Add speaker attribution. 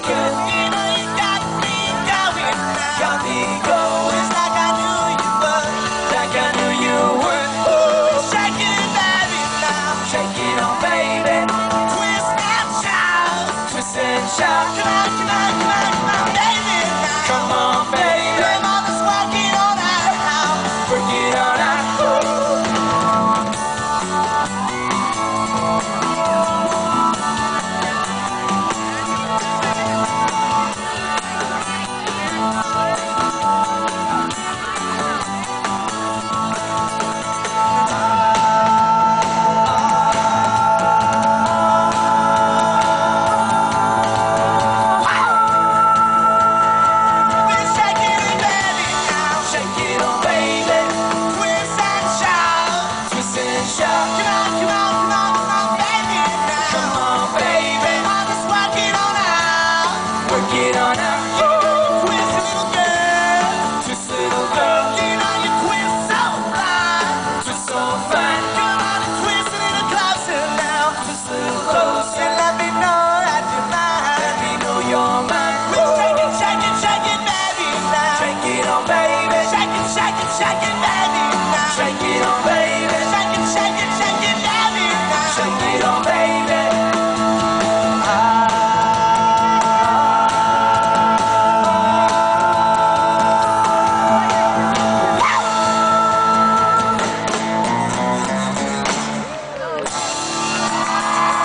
Speaker 1: good. You know you got me going now. Got me going. It's like I knew you were. Like I knew you were. Ooh, shake it, baby, now. Shake it on, baby. Twist and shout. Twist and shout.